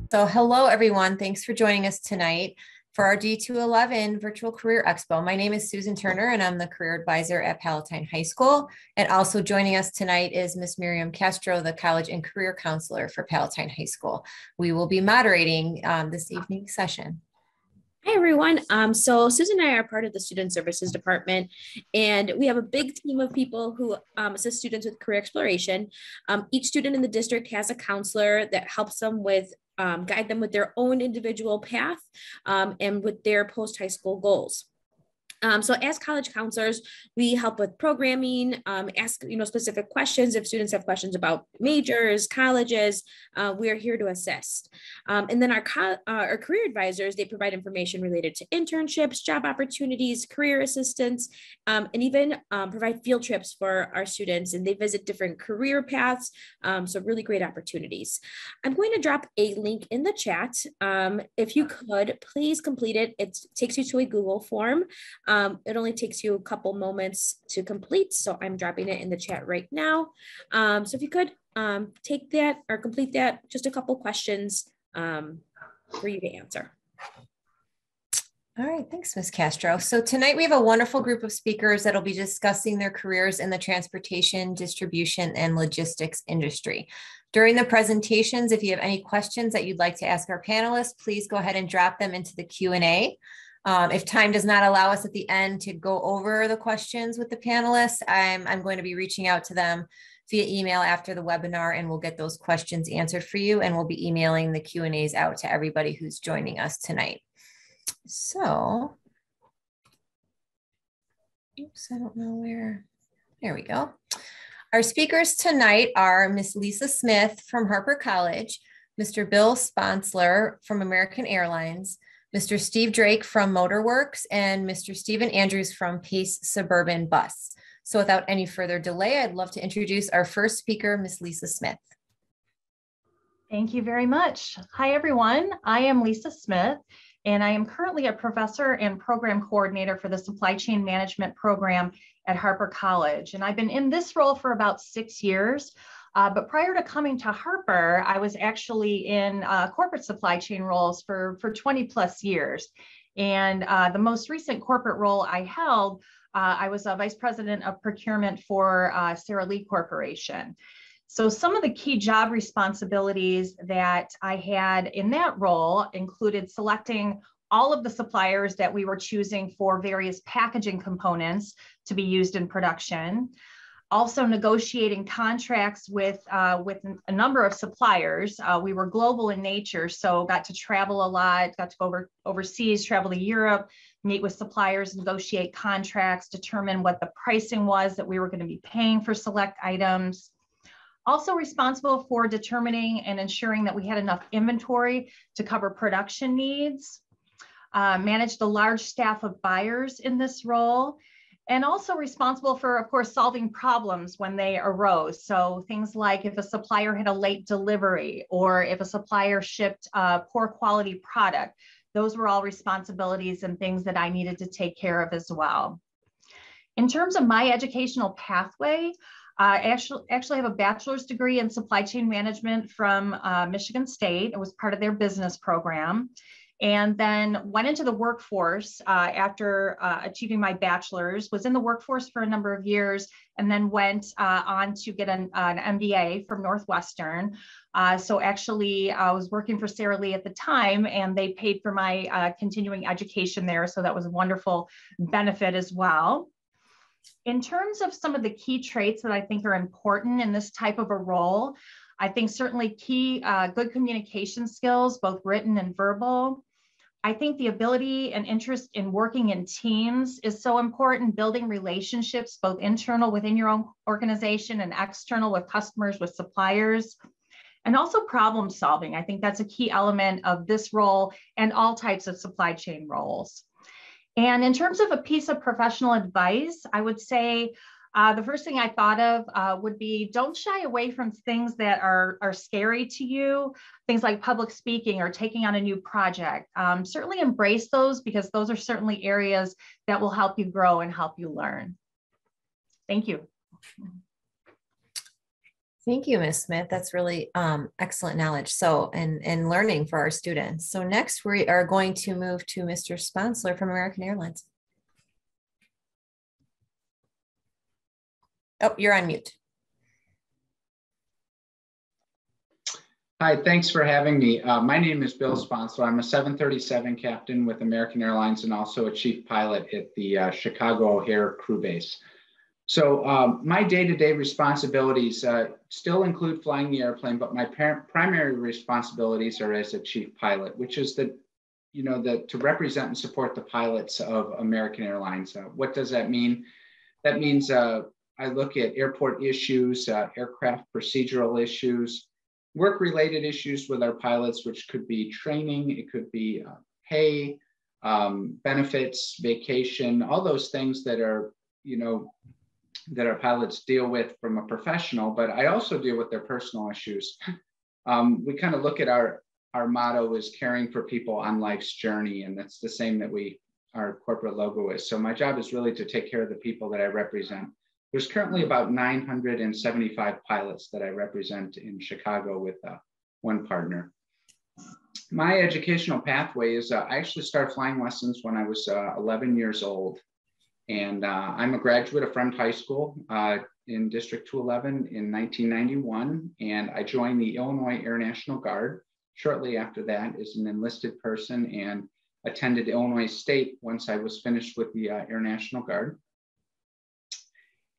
So hello, everyone. Thanks for joining us tonight for our D211 Virtual Career Expo. My name is Susan Turner, and I'm the Career Advisor at Palatine High School. And also joining us tonight is Miss Miriam Castro, the College and Career Counselor for Palatine High School. We will be moderating this evening's session. Hi, everyone. So Susan and I are part of the Student Services Department, and we have a big team of people who assist students with career exploration. Each student in the district has a counselor that helps them with guide them with their own individual path and with their post-high school goals. So as college counselors, we help with programming, ask specific questions. If students have questions about majors, colleges, we are here to assist. And then our career advisors, they provide information related to internships, job opportunities, career assistance, and even provide field trips for our students. And they visit different career paths. So really great opportunities. I'm going to drop a link in the chat. If you could, please complete it. It takes you to a Google form. It only takes you a couple moments to complete, so I'm dropping it in the chat right now. So if you could take that or complete that, just a couple questions for you to answer. All right, thanks, Ms. Castro. So tonight we have a wonderful group of speakers that'll be discussing their careers in the transportation, distribution, and logistics industry. During the presentations, if you have any questions that you'd like to ask our panelists, please go ahead and drop them into the Q&A. If time does not allow us at the end to go over the questions with the panelists, I'm going to be reaching out to them via email after the webinar, and we'll get those questions answered for you, and we'll be emailing the Q&As out to everybody who's joining us tonight. So, oops, I don't know where, there we go. Our speakers tonight are Miss Lisa Smith from Harper College, Mr. Bill Sponsler from American Airlines, Mr. Steve Drake from Motorworks, and Mr. Stephen Andrews from Pace Suburban Bus. So without any further delay, I'd love to introduce our first speaker, Miss Lisa Smith. Thank you very much. Hi, everyone. I am Lisa Smith, and I am currently a professor and program coordinator for the Supply Chain Management program at Harper College. And I've been in this role for about 6 years. But prior to coming to Harper, I was actually in corporate supply chain roles for 20 plus years. And the most recent corporate role I held, I was a vice president of procurement for Sara Lee Corporation. So some of the key job responsibilities that I had in that role included selecting all of the suppliers that we were choosing for various packaging components to be used in production. Also negotiating contracts with a number of suppliers. We were global in nature, so got to travel a lot, got to go overseas, travel to Europe, meet with suppliers, negotiate contracts, determine what the pricing was that we were going to be paying for select items. Also responsible for determining and ensuring that we had enough inventory to cover production needs. Managed a large staff of buyers in this role. And also responsible for, of course, solving problems when they arose. So things like if a supplier had a late delivery or if a supplier shipped a poor quality product, those were all responsibilities and things that I needed to take care of as well. In terms of my educational pathway, I actually have a bachelor's degree in supply chain management from Michigan State. It was part of their business program. And then went into the workforce after achieving my bachelor's, was in the workforce for a number of years, and then went on to get an MBA from Northwestern. So actually I was working for Sara Lee at the time, and they paid for my continuing education there. So that was a wonderful benefit as well. In terms of some of the key traits that I think are important in this type of a role, I think certainly key good communication skills, both written and verbal. I think the ability and interest in working in teams is so important, building relationships, both internal within your own organization and external with customers, with suppliers, and also problem solving. I think that's a key element of this role and all types of supply chain roles. And in terms of a piece of professional advice, I would say the first thing I thought of would be don't shy away from things that are scary to you, things like public speaking or taking on a new project. Certainly embrace those because those are certainly areas that will help you grow and help you learn. Thank you. Thank you, Ms. Smith. That's really excellent knowledge. So, and learning for our students. So next we are going to move to Mr. Sponsler from American Airlines. Oh, you're on mute. Hi, thanks for having me. My name is Bill Sponsler. I'm a 737 captain with American Airlines and also a chief pilot at the Chicago O'Hare crew base. So my day-to-day responsibilities still include flying the airplane, but my primary responsibilities are as a chief pilot, which is to represent and support the pilots of American Airlines. What does that mean? That means I look at airport issues, aircraft procedural issues, work-related issues with our pilots, which could be training, it could be pay, benefits, vacation, all those things that are, that our pilots deal with from a professional, but I also deal with their personal issues. We kind of look at our motto is caring for people on life's journey, and that's the same that our corporate logo is. So my job is really to take care of the people that I represent. There's currently about 975 pilots that I represent in Chicago with one partner. My educational pathway is I actually started flying lessons when I was 11 years old. And I'm a graduate of Fremd High School in District 211 in 1991. And I joined the Illinois Air National Guard shortly after that as an enlisted person and attended Illinois State once I was finished with the Air National Guard.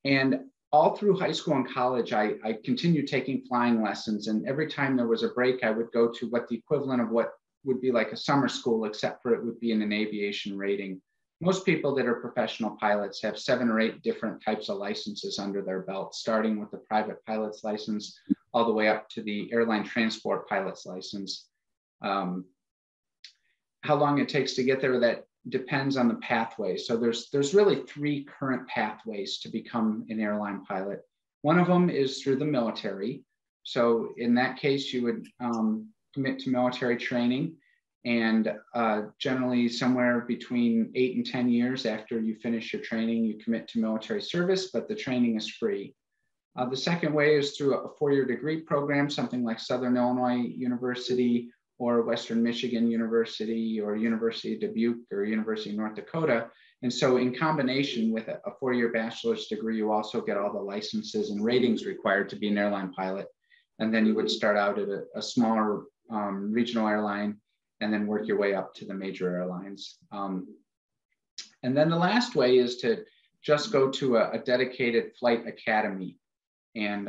And all through high school and college, I continued taking flying lessons. And every time there was a break, I would go to what the equivalent of what would be like a summer school, except for it would be in an aviation rating. Most people that are professional pilots have 7 or 8 different types of licenses under their belt, starting with the private pilot's license all the way up to the airline transport pilot's license. How long it takes to get there, that depends on the pathway. So there's really 3 current pathways to become an airline pilot. One of them is through the military. So in that case, you would commit to military training. And generally somewhere between 8 and 10 years after you finish your training, you commit to military service, but the training is free. The second way is through a 4-year degree program, something like Southern Illinois University or Western Michigan University or University of Dubuque or University of North Dakota. And so in combination with a 4-year bachelor's degree, you also get all the licenses and ratings required to be an airline pilot. And then you would start out at a smaller regional airline and then work your way up to the major airlines. And then the last way is to just go to a dedicated flight academy. And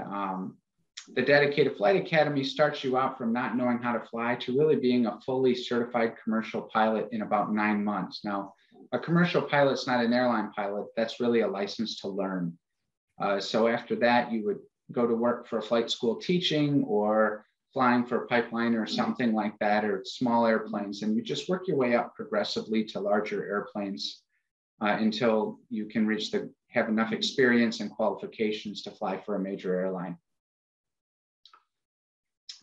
the dedicated flight academy starts you out from not knowing how to fly to really being a fully certified commercial pilot in about 9 months. Now, a commercial pilot's not an airline pilot, that's really a license to learn. So after that, you would go to work for a flight school teaching or flying for a pipeline or something like that, or small airplanes, and you just work your way up progressively to larger airplanes until you can have enough experience and qualifications to fly for a major airline.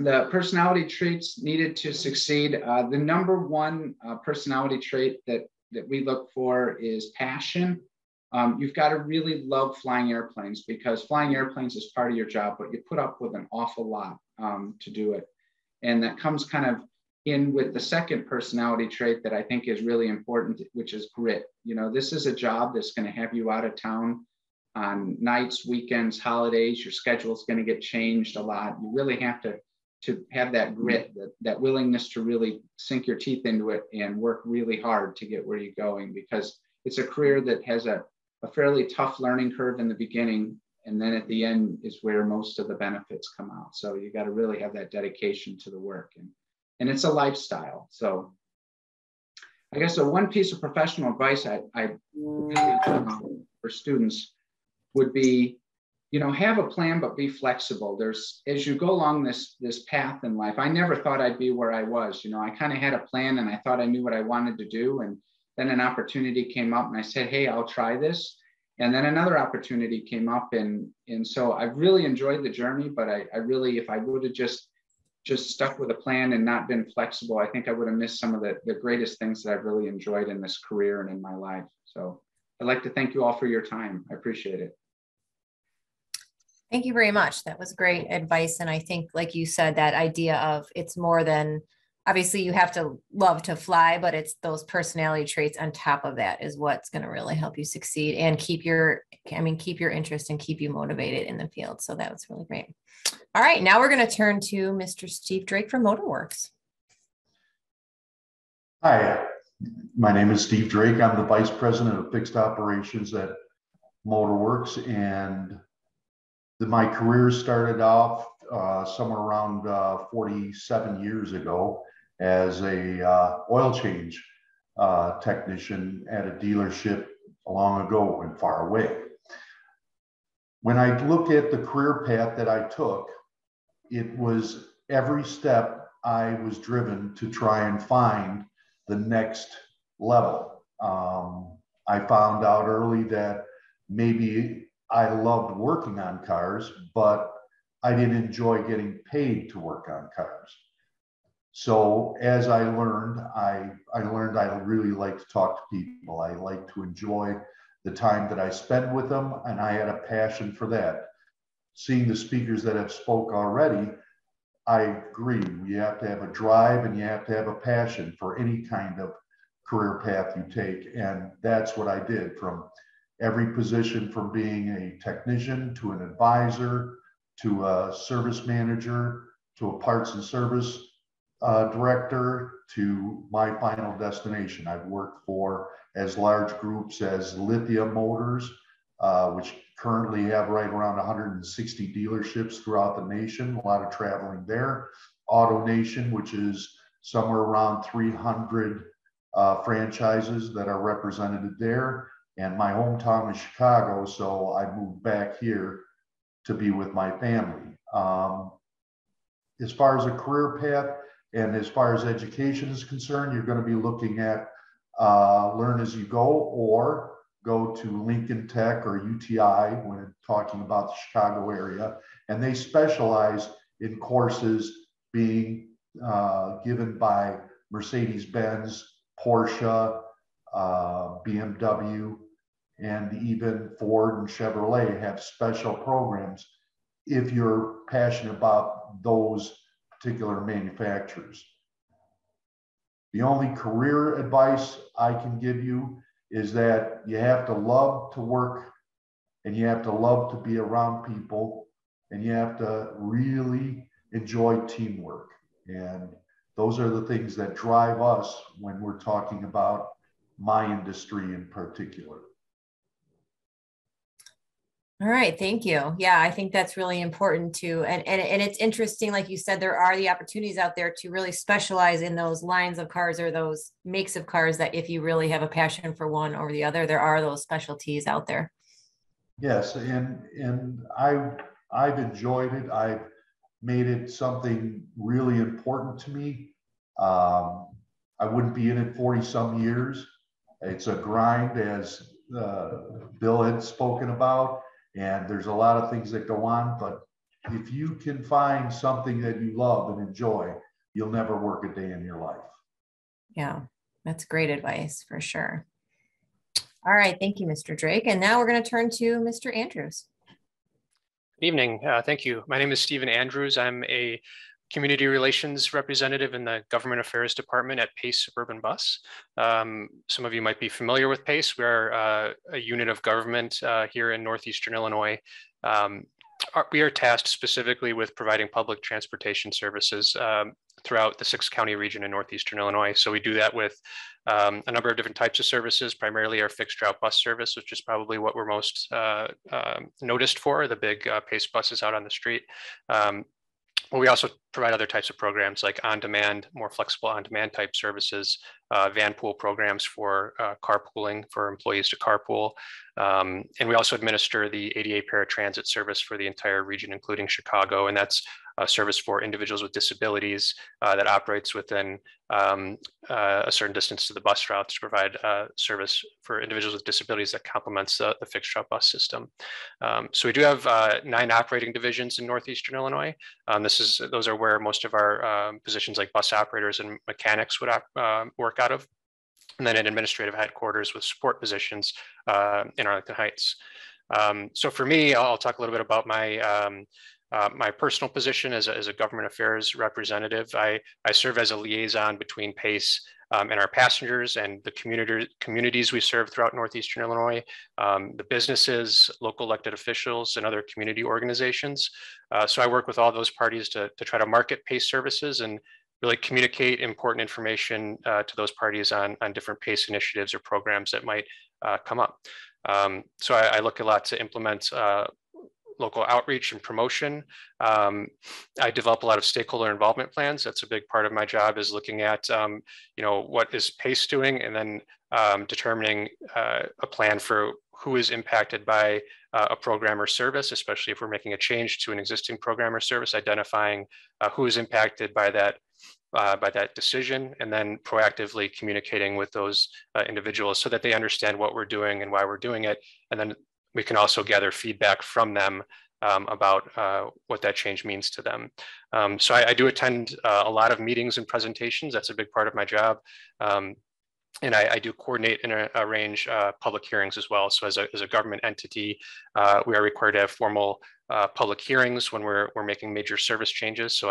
The personality traits needed to succeed. The number one personality trait that we look for is passion. You've got to really love flying airplanes, because flying airplanes is part of your job, but you put up with an awful lot to do it. And that comes kind of in with the second personality trait that I think is really important, which is grit. This is a job that's going to have you out of town on nights, weekends, holidays. Your schedule is going to get changed a lot. You really have to have that grit, that willingness to really sink your teeth into it and work really hard to get where you're going, because it's a career that has a fairly tough learning curve in the beginning, and then at the end is where most of the benefits come out. So you got to really have that dedication to the work, and it's a lifestyle. So I guess the one piece of professional advice I for students would be, have a plan, but be flexible. As you go along this path in life, I never thought I'd be where I was. I kind of had a plan and I thought I knew what I wanted to do. And then an opportunity came up and I said, hey, I'll try this. And then another opportunity came up. And so I really enjoyed the journey, but I really, if I would have just stuck with a plan and not been flexible, I think I would have missed some of the greatest things that I've really enjoyed in this career and in my life. So I'd like to thank you all for your time. I appreciate it. Thank you very much. That was great advice. And I think, like you said, that idea of it's more than obviously you have to love to fly, but it's those personality traits on top of that is what's going to really help you succeed and keep your, keep your interest and keep you motivated in the field. So that was really great. All right, now we're going to turn to Mr. Steve Drake from Motorworks. Hi, my name is Steve Drake. I'm the Vice President of Fixed Operations at Motorworks, and my career started off somewhere around 47 years ago as a oil change technician at a dealership long ago and far away. When I looked at the career path that I took, it was every step I was driven to try and find the next level. I found out early that maybe I loved working on cars, but I didn't enjoy getting paid to work on cars. So as I learned, I really like to talk to people. I like to enjoy the time that I spend with them, and I had a passion for that. Seeing the speakers that have spoke already, I agree. You have to have a drive and you have to have a passion for any kind of career path you take. And that's what I did, from every position, from being a technician to an advisor, to a service manager, to a parts and service director, to my final destination. I've worked for as large groups as Lithium Motors, which currently have right around 160 dealerships throughout the nation, a lot of traveling there. AutoNation, which is somewhere around 300 franchises that are represented there. And my hometown is Chicago, so I moved back here to be with my family. As far as a career path and as far as education is concerned, you're going to be looking at learn as you go, or go to Lincoln Tech or UTI when talking about the Chicago area. And they specialize in courses being given by Mercedes-Benz, Porsche, BMW, and even Ford and Chevrolet have special programs if you're passionate about those particular manufacturers. The only career advice I can give you is that you have to love to work, and you have to love to be around people, and you have to really enjoy teamwork. And those are the things that drive us when we're talking about my industry in particular. All right, thank you. Yeah, I think that's really important too. And it's interesting, like you said, there are the opportunities out there to really specialize in those lines of cars or those makes of cars that if you really have a passion for one or the other, there are those specialties out there. Yes, and I've enjoyed it. I've made it something really important to me. I wouldn't be in it 40 some years. It's a grind, as Bill had spoken about. And there's a lot of things that go on, but if you can find something that you love and enjoy, you'll never work a day in your life. Yeah, that's great advice for sure. All right, thank you, Mr. Drake. And now we're going to turn to Mr. Andrews. Good evening. Thank you. My name is Stephen Andrews. I'm a community relations representative in the Government Affairs Department at Pace Suburban Bus. Some of you might be familiar with Pace. We're a unit of government here in Northeastern Illinois. We are tasked specifically with providing public transportation services throughout the 6-county region in Northeastern Illinois. So we do that with a number of different types of services, primarily our fixed route bus service, which is probably what we're most noticed for, the big Pace buses out on the street. Well, we also provide other types of programs like on-demand, more flexible on-demand type services, van pool programs for carpooling for employees to carpool. And we also administer the ADA paratransit service for the entire region, including Chicago. And that's a service for individuals with disabilities that operates within a certain distance to the bus routes to provide service for individuals with disabilities that complements the fixed route bus system. So we do have 9 operating divisions in Northeastern Illinois. Those are where most of our positions like bus operators and mechanics would work out of. And then an administrative headquarters with support positions in Arlington Heights. So for me, I'll talk a little bit about my personal position as a government affairs representative. I serve as a liaison between PACE and our passengers and the communities we serve throughout Northeastern Illinois, the businesses, local elected officials, and other community organizations. So I work with all those parties to try to market PACE services and really communicate important information to those parties on different PACE initiatives or programs that might come up. So I look a lot to implement local outreach and promotion. I develop a lot of stakeholder involvement plans. That's a big part of my job, is looking at, what is PACE doing, and then determining a plan for who is impacted by a program or service, especially if we're making a change to an existing program or service, identifying who is impacted by that decision, and then proactively communicating with those individuals so that they understand what we're doing and why we're doing it. And then we can also gather feedback from them about what that change means to them. So I do attend a lot of meetings and presentations. That's a big part of my job. And I do coordinate and arrange public hearings as well. So as a government entity, we are required to have formal public hearings when we're making major service changes. So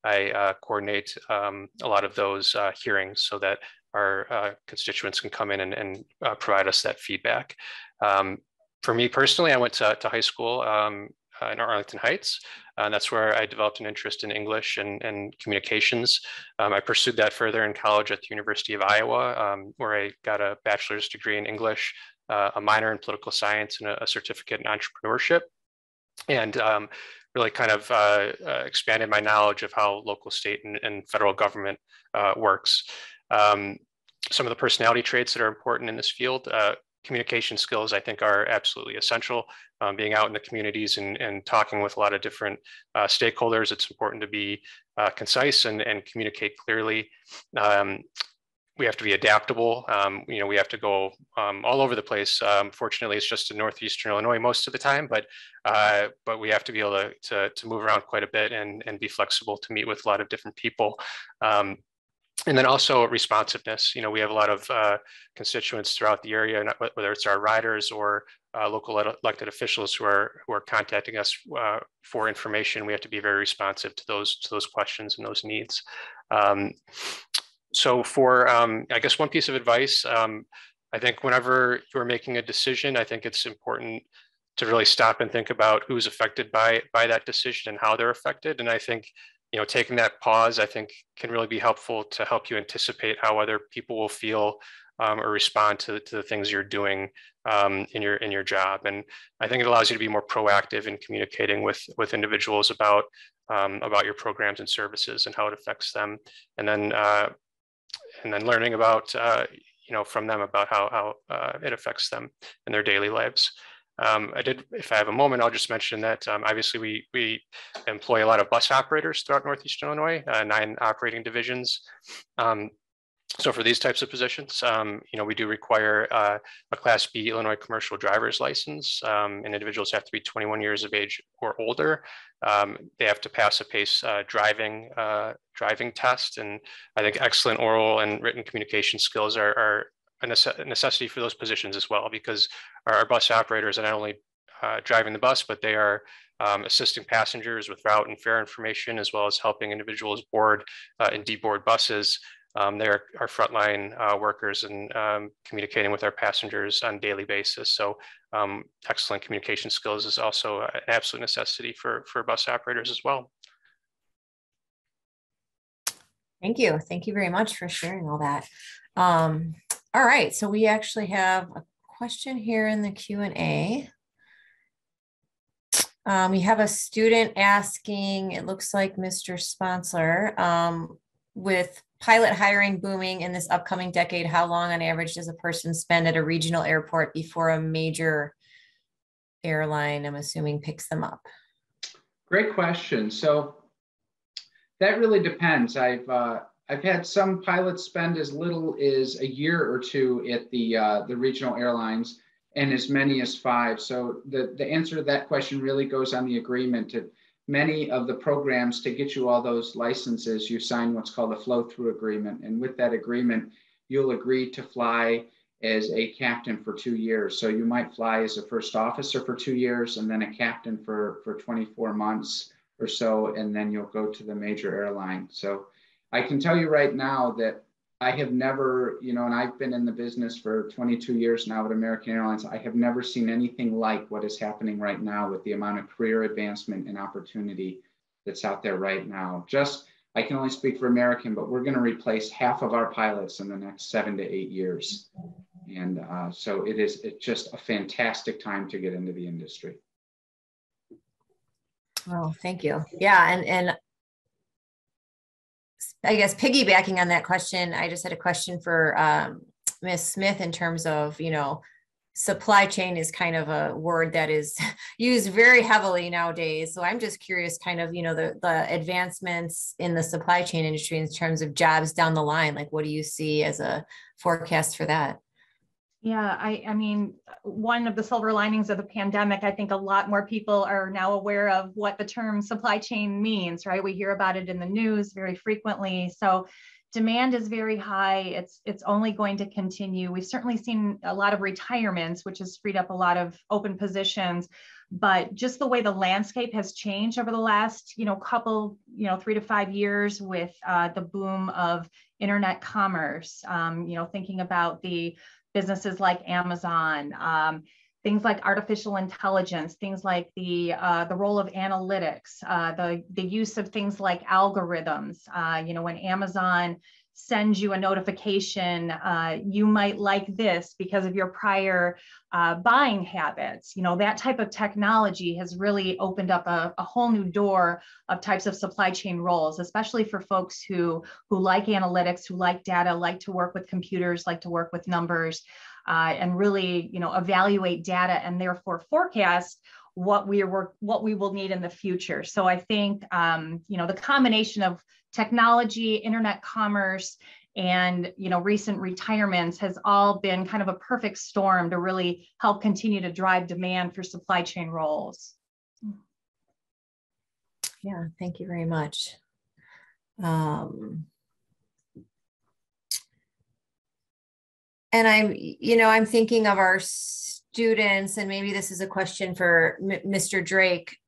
I coordinate a lot of those hearings so that our constituents can come in and provide us that feedback. For me personally, I went to high school in Arlington Heights, and that's where I developed an interest in English and communications. I pursued that further in college at the University of Iowa, where I got a bachelor's degree in English, a minor in political science, and a certificate in entrepreneurship, and really kind of expanded my knowledge of how local, state, and federal government works. Some of the personality traits that are important in this field, communication skills, I think, are absolutely essential. Being out in the communities and talking with a lot of different stakeholders, it's important to be concise and communicate clearly. We have to be adaptable. We have to go all over the place. Fortunately, it's just in Northeastern Illinois most of the time, but we have to be able to move around quite a bit and be flexible to meet with a lot of different people. And then also responsiveness. We have a lot of constituents throughout the area, whether it's our riders or local elected officials who are contacting us for information. We have to be very responsive to those questions and those needs. So for, I guess, one piece of advice, I think whenever you're making a decision, I think it's important to really stop and think about who's affected by that decision and how they're affected. And I think taking that pause, I think, can really be helpful to help you anticipate how other people will feel or respond to the things you're doing in your job. And I think it allows you to be more proactive in communicating with individuals about your programs and services and how it affects them, and then learning about from them about how it affects them in their daily lives. If I have a moment, I'll just mention that obviously we employ a lot of bus operators throughout Northeastern Illinois, 9 operating divisions. So for these types of positions, we do require a Class B Illinois commercial driver's license, and individuals have to be 21 years of age or older. They have to pass a PACE driving test, and I think excellent oral and written communication skills are a necessity for those positions as well, because our bus operators are not only driving the bus, but they are assisting passengers with route and fare information, as well as helping individuals board and deboard buses. They're our frontline workers and communicating with our passengers on a daily basis. So excellent communication skills is also an absolute necessity for bus operators as well. Thank you. Thank you very much for sharing all that. All right, so we actually have a question here in the Q&A. We have a student asking, it looks like Mr. Sponsor, with pilot hiring booming in this upcoming decade, how long on average does a person spend at a regional airport before a major airline, I'm assuming, picks them up? Great question. So that really depends. I've had some pilots spend as little as a year or two at the regional airlines, and as many as 5. So the answer to that question really goes on the agreement. Many of the programs, to get you all those licenses, you sign what's called a flow-through agreement. And with that agreement, you'll agree to fly as a captain for 2 years. So you might fly as a first officer for 2 years and then a captain for 24 months or so, and then you'll go to the major airline. So I can tell you right now that I have never, you know, and I've been in the business for 22 years now at American Airlines, I have never seen anything like what is happening right now with the amount of career advancement and opportunity that's out there right now. Just, I can only speak for American, but we're going to replace half of our pilots in the next 7 to 8 years. And so it's just a fantastic time to get into the industry. Oh, thank you. Yeah, and I guess piggybacking on that question, I just had a question for Ms. Smith in terms of, you know, supply chain is kind of a word that is used very heavily nowadays. So I'm just curious kind of, you know, the advancements in the supply chain industry in terms of jobs down the line. Like, what do you see as a forecast for that? Yeah, I mean, one of the silver linings of the pandemic, I think a lot more people are now aware of what the term supply chain means, right? We hear about it in the news very frequently. So demand is very high. It's only going to continue. We've certainly seen a lot of retirements, which has freed up a lot of open positions. But just the way the landscape has changed over the last, you know, couple, you know, 3 to 5 years with the boom of internet commerce, you know, thinking about the businesses like Amazon, things like artificial intelligence, things like the role of analytics, the use of things like algorithms. You know, when Amazon sends you a notification, you might like this because of your prior buying habits. You know, that type of technology has really opened up a whole new door of types of supply chain roles, especially for folks who like analytics, who like data, like to work with computers, like to work with numbers, and really, you know, evaluate data and therefore forecast what we will need in the future. So I think, you know, the combination of technology, internet commerce, and, you know, recent retirements has all been kind of a perfect storm to really help continue to drive demand for supply chain roles. Yeah, thank you very much. And I'm thinking of our students, and maybe this is a question for Mr. Drake.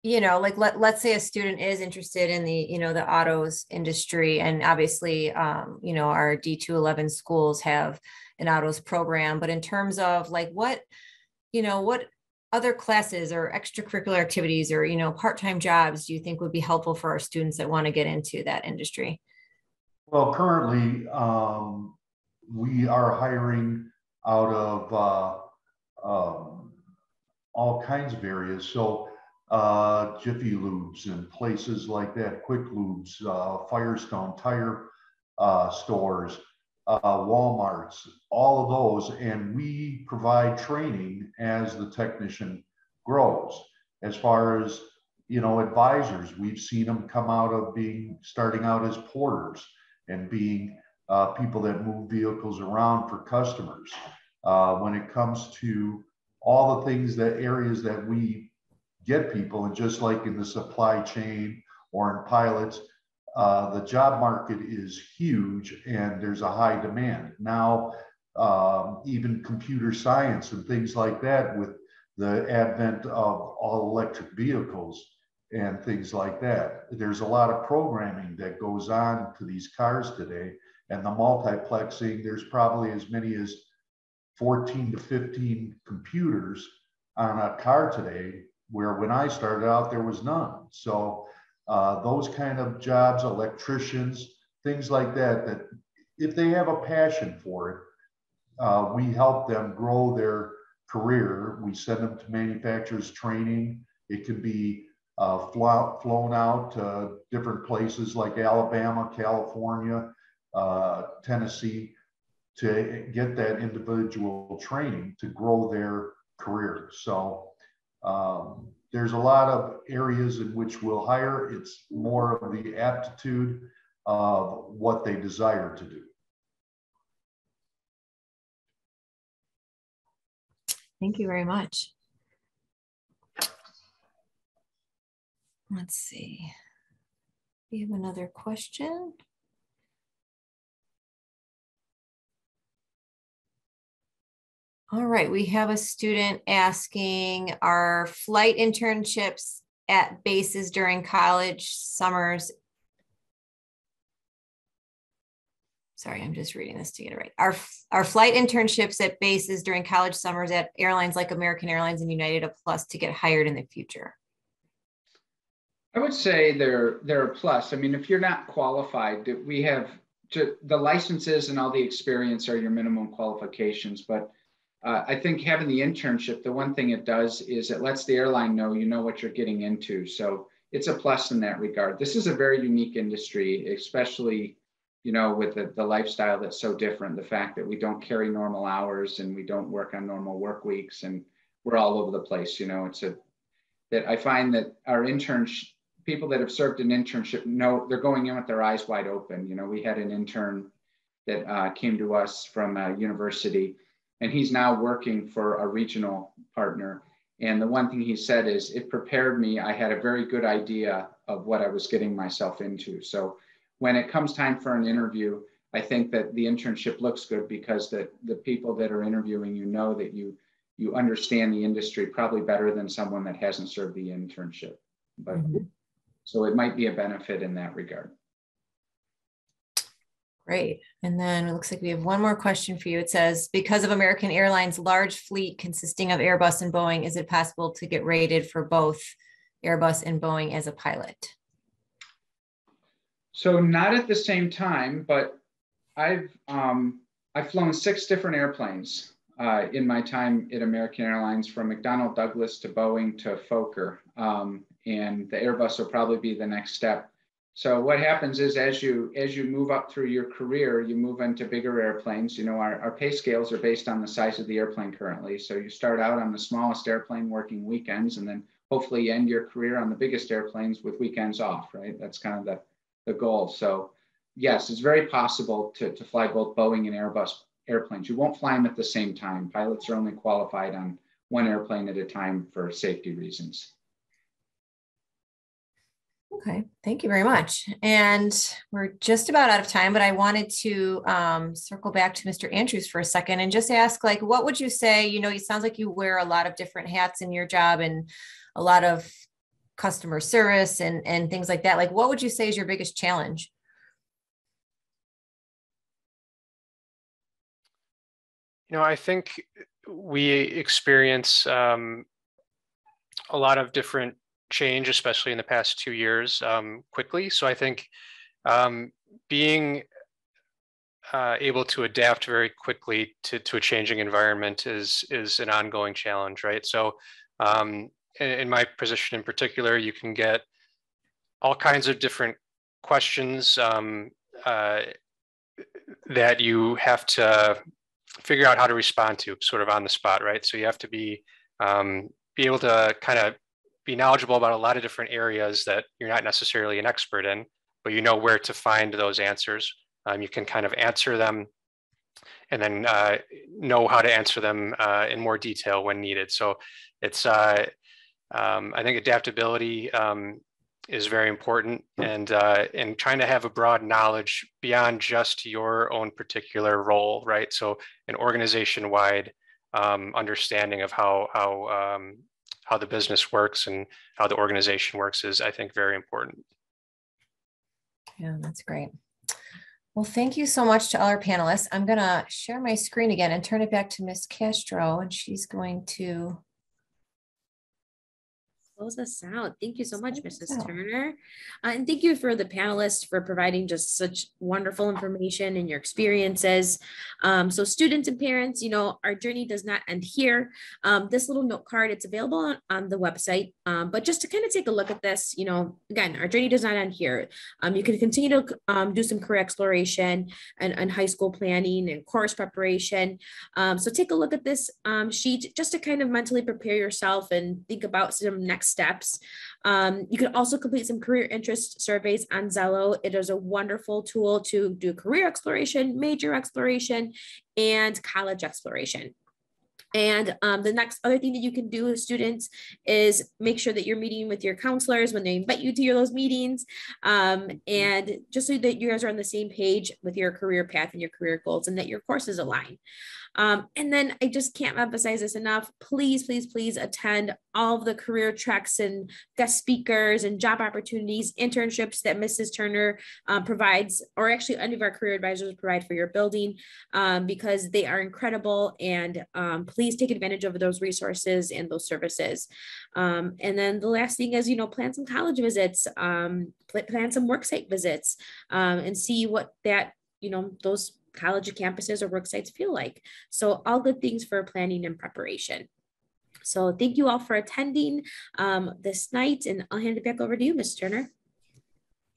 You know, like let's say a student is interested in the, you know, the autos industry, and obviously, you know, our D211 schools have an autos program, but in terms of like what other classes or extracurricular activities or, you know, part-time jobs do you think would be helpful for our students that want to get into that industry? Well, currently, we are hiring out of all kinds of areas. So Jiffy Lubes and places like that, Quick Lubes, Firestone tire stores, Walmarts, all of those. And we provide training as the technician grows. As far as, you know, advisors, we've seen them come out of starting out as porters and being people that move vehicles around for customers. When it comes to all the things, areas that we get people, and just like in the supply chain or in pilots, the job market is huge and there's a high demand. Now, even computer science and things like that, with the advent of all electric vehicles and things like that, there's a lot of programming that goes on to these cars today. And the multiplexing, there's probably as many as 14 to 15 computers on a car today, where when I started out, there was none. So those kind of jobs, electricians, things like that, that if they have a passion for it, we help them grow their career. We send them to manufacturers training. It can be flown out to different places like Alabama, California, Tennessee, to get that individual training to grow their career. So there's a lot of areas in which we'll hire. It's more of the aptitude of what they desire to do. Thank you very much. Let's see. We have another question. All right, we have a student asking, are flight internships at bases during college summers? Sorry, I'm just reading this to get it right. Are flight internships at bases during college summers at airlines like American Airlines and United a plus to get hired in the future? I would say they're a plus. I mean, if you're not qualified, we have the licenses and all the experience are your minimum qualifications. But I think having the internship, the one thing it does is it lets the airline know you know what you're getting into. So it's a plus in that regard. This is a very unique industry, especially with the lifestyle that's so different. The fact that we don't carry normal hours and we don't work on normal work weeks and we're all over the place. That I find that our interns, people that have served an internship, know they're going in with their eyes wide open. We had an intern that came to us from a university, and he's now working for a regional partner. And the one thing he said is, it prepared me. I had a very good idea of what I was getting myself into. So when it comes time for an interview, I think that the internship looks good because the people that are interviewing know that you understand the industry probably better than someone that hasn't served the internship. But so it might be a benefit in that regard. Great. And then it looks like we have one more question for you. It says, because of American Airlines' large fleet consisting of Airbus and Boeing, is it possible to get rated for both Airbus and Boeing as a pilot? So not at the same time, but I've flown 6 different airplanes in my time at American Airlines, from McDonnell Douglas to Boeing to Fokker, and the Airbus will probably be the next step. So what happens is, as you move up through your career, you move into bigger airplanes. Our pay scales are based on the size of the airplane currently. So you start out on the smallest airplane working weekends, and then hopefully you end your career on the biggest airplanes with weekends off, right? That's kind of the goal. So yes, it's very possible to fly both Boeing and Airbus airplanes. You won't fly them at the same time. Pilots are only qualified on one airplane at a time for safety reasons. Okay, thank you very much. And we're just about out of time, but I wanted to circle back to Mr. Andrews for a second and just ask, what would you say, it sounds like you wear a lot of different hats in your job and a lot of customer service and things like that. What would you say is your biggest challenge? I think we experience a lot of different change, especially in the past 2 years, quickly. So I think being able to adapt very quickly to a changing environment is an ongoing challenge, right? So in my position in particular, you can get all kinds of different questions that you have to figure out how to respond to sort of on the spot, right? So you have to be able to kind of be knowledgeable about a lot of different areas that you're not necessarily an expert in, but you know where to find those answers. You can kind of answer them and then know how to answer them in more detail when needed. So it's, I think adaptability is very important, and trying to have a broad knowledge beyond just your own particular role, right? So an organization-wide understanding of how the business works and how the organization works is, I think, very important. Yeah, that's great. Well, thank you so much to all our panelists. I'm going to share my screen again and turn it back to Ms. Castro, and she's going to close us out. Thank you so much, Mrs. Turner. And thank you for the panelists for providing just such wonderful information and your experiences. So students and parents, our journey does not end here. This little note card, it's available on the website, but just to kind of take a look at this, again, our journey does not end here. You can continue to do some career exploration and high school planning and course preparation. So take a look at this sheet just to kind of mentally prepare yourself and think about some next steps. You can also complete some career interest surveys on Zello. It is a wonderful tool to do career exploration, major exploration, and college exploration. And the next other thing that you can do with students is make sure that you're meeting with your counselors when they invite you to those meetings, and just so that you guys are on the same page with your career path and your career goals and that your courses align. And then I just can't emphasize this enough. Please, please, please attend all of the career treks and guest speakers and job opportunities, internships that Mrs. Turner provides, or actually any of our career advisors provide for your building, because they are incredible. And please take advantage of those resources and those services. And then the last thing is, plan some college visits, plan some worksite visits, and see what that, those college campuses or work sites feel like. So all good things for planning and preparation. So thank you all for attending this night, and I'll hand it back over to you, Ms. Turner.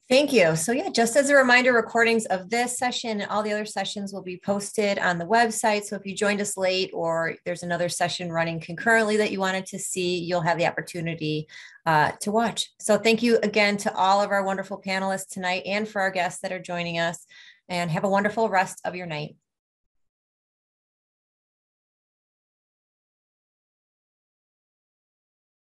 Thank you. So yeah, just as a reminder, recordings of this session and all the other sessions will be posted on the website. So if you joined us late or there's another session running concurrently that you wanted to see, you'll have the opportunity to watch. So thank you again to all of our wonderful panelists tonight and for our guests that are joining us, and have a wonderful rest of your night.